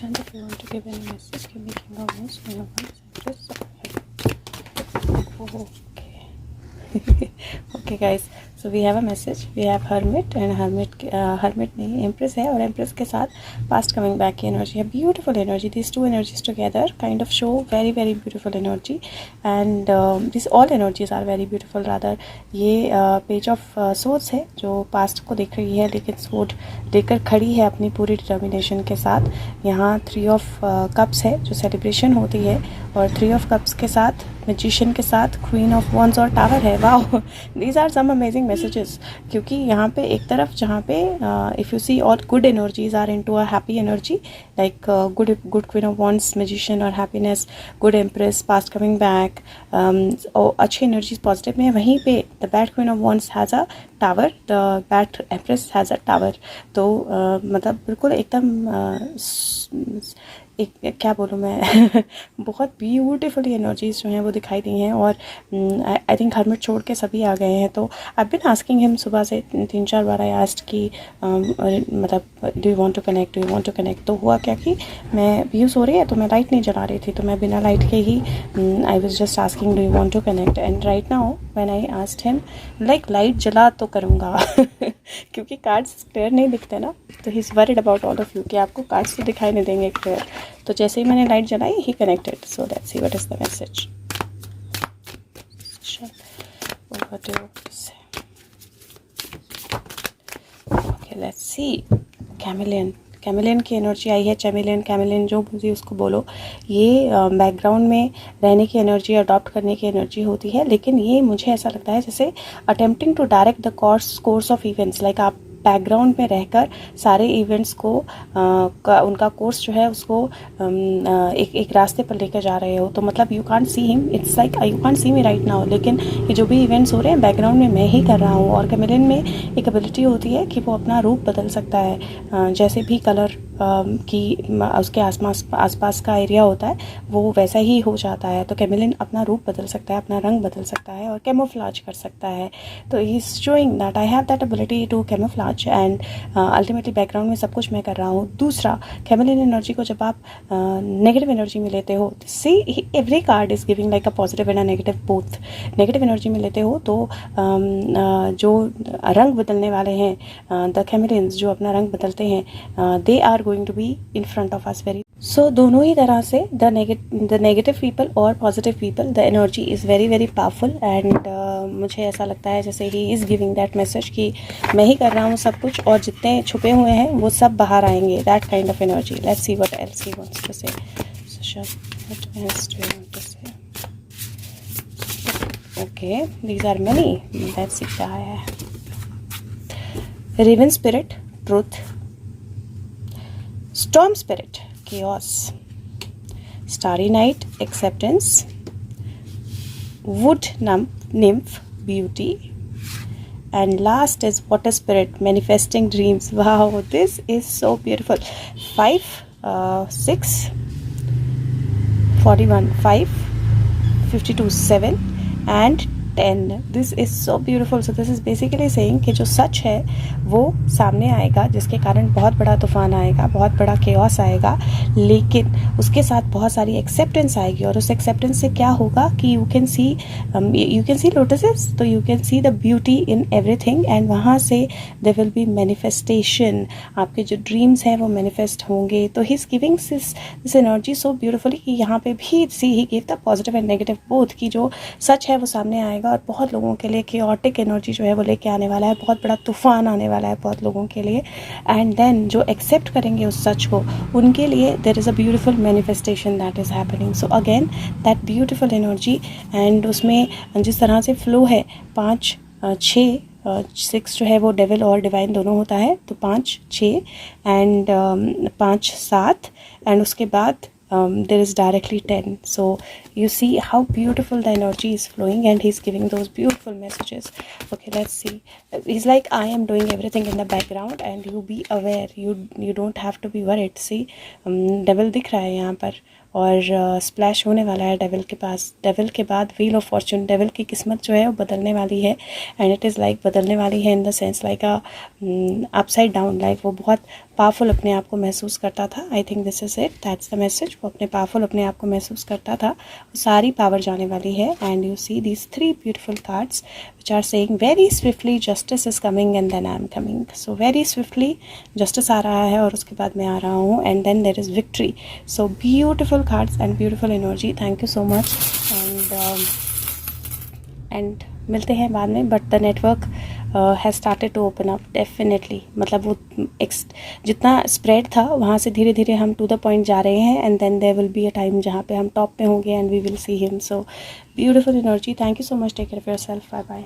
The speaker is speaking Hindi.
Prashant, if you want to give any message, give me king of wands, queen of wands, empress. Okay. Okay guys, so we have a message. We have hermit and hermit नहीं empress है, और empress के साथ past coming back की energy है. Beautiful energy. These two energies together kind of show very very beautiful energy, and these all energies are very beautiful. Rather ये page of swords है जो past को देख रही है, लेकिन sword लेकर खड़ी है अपनी पूरी determination के साथ. यहाँ 3 of cups है जो celebration होती है, और 3 of cups के साथ magician के साथ queen of wands और tower है. Wow, these are some amazing messages. क्योंकि यहाँ पे एक तरफ जहाँ पे if you see all good energies are into a happy energy, like good queen of wands, magician और happiness, good empress, past coming back, और अच्छी energies positive में. वहीं पे the bad queen of wands has a tower, the bad empress has a tower. तो मतलब बिल्कुल एकदम एक क्या बोलूँ मैं बहुत ब्यूटीफुली एनर्जीज जो हैं वो दिखाई दी हैं. और आई थिंक हरमिट छोड़ के सभी आ गए हैं. तो आई बिन आस्किंग हिम सुबह से 3-4 बार. आई आस्क्ड कि मतलब do you want to connect, do you want to connect. तो हुआ क्या कि मैं व्यूज़ हो रही है तो मैं लाइट नहीं जला रही थी, तो मैं बिना लाइट के ही I was just asking do you want to connect. And right now when I asked him like light जला तो करूँगा क्योंकि कार्ड्स क्लियर नहीं दिखते ना, तो he is worried about all of you कि आपको कार्ड्स तो दिखाई नहीं देंगे क्लियर. तो जैसे ही मैंने लाइट जलाई ही connected. So let's see what is the message. Okay let's see. Chameleon की एनर्जी आई है. कैमिलियन जो मुझे उसको बोलो, ये बैकग्राउंड में रहने की एनर्जी, अडॉप्ट करने की एनर्जी होती है. लेकिन ये मुझे ऐसा लगता है जैसे attempting to direct the course of events. Like आप बैकग्राउंड में रहकर सारे इवेंट्स को उनका कोर्स जो है उसको एक रास्ते पर लेकर जा रहे हो. तो मतलब you can't see him, it's like you can't see me right now, लेकिन ये जो भी इवेंट्स हो रहे हैं बैकग्राउंड में मैं ही कर रहा हूँ. और कैमिलियन में एक एबिलिटी होती है कि वो अपना रूप बदल सकता है. जैसे भी कलर की उसके आसपास का एरिया होता है वो वैसा ही हो जाता है. तो कैमिलियन अपना रूप बदल सकता है, अपना रंग बदल सकता है और कैमोफ्लाज कर सकता है. तो he is showing that I have that ability to camouflage, and ultimately background में सब कुछ मैं कर रहा हूँ. दूसरा, कैमिलियन एनर्जी को जब आप नेगेटिव एनर्जी में लेते हो, see every card is giving like a positive and a negative both. Negative energy में लेते हो तो जो रंग बदलने वाले हैं, द कैमिलियंस जो अपना रंग बदलते हैं, they are going to be in front of us very. So दोनों ही तरह से द नेगेटिव पीपल और positive people, the energy is very very powerful. And मुझे ऐसा लगता है जैसे he is giving that message कि मैं ही कर रहा हूँ सब कुछ, और जितने छुपे हुए हैं वो सब बाहर आएंगे. That kind of energy. Let's see what else he wants to say. What else do you want to say? Okay, these are many. Let's see क्या है. Raven spirit, truth. Storm spirit, chaos. Starry night, acceptance. Wood nymph, beauty. And last is water spirit, manifesting dreams. Wow, this is so beautiful. 5, 6, 41, 5, 52, 7 and 10. This is so beautiful. So this is basically saying कि जो सच है वो सामने आएगा, जिसके कारण बहुत बड़ा तूफान आएगा, बहुत बड़ा केओस आएगा, लेकिन उसके साथ बहुत सारी एक्सेप्टेंस आएगी. और उस एक्सेप्टेंस से क्या होगा कि यू कैन सी लोटसेस, तो you can see the beauty in everything. And वहाँ से देयर विल बी मैनिफेस्टेशन. आपके जो ड्रीम्स हैं वो मैनिफेस्ट होंगे. तो he is giving this energy so beautifully कि यहाँ पे भी see he give the positive and negative both, की जो सच है वो सामने आएगा. और बहुत लोगों के लिए केओटिक एनर्जी जो है वो लेके आने वाला है, बहुत बड़ा तूफान आने वाला है बहुत लोगों के लिए. एंड देन जो एक्सेप्ट करेंगे उस सच को, उनके लिए there is a beautiful manifestation that is happening. So again that beautiful energy. And उसमें जिस तरह से फ्लो है 5, 6, 6 जो है वो डेविल और डिवाइन दोनों होता है. तो 5, 6 एंड 5, 7 एंड उसके बाद there is directly 10. So you see how beautiful the energy is flowing, and he's giving those beautiful messages. Okay, let's see. He's like, I am doing everything in the background and you be aware, you don't have to be worried. See, devil दिख रहा है यहाँ पर, और स्प्लैश होने वाला है डेविल के पास। डेविल के बाद व्हील ऑफ फॉर्चून, डेविल की किस्मत जो है वो बदलने वाली है, एंड इट इज़ लाइक बदलने वाली है in the sense like a upside down, like वो बहुत पावरफुल अपने आप को महसूस करता था। I think this is it, that's the message. वो अपने आप को महसूस करता था, वो सारी पावर जाने वाली है। And you see these 3 beautiful cards which are saying very swiftly justice is coming and then I am coming. So very swiftly justice आ रहा है और उसके बाद मैं आ रहा हूँ, and then there is victory. So beautiful cards and beautiful energy. Thank you so much. And मिलते हैं बाद में, but the network has started to open up definitely. मतलब वो जितना स्प्रेड था वहाँ से धीरे धीरे हम टू द पॉइंट जा रहे हैं, and then there will be a time जहाँ पे हम टॉप पे होंगे and we will see him. So beautiful energy. Thank you so much, take care of yourself, bye bye.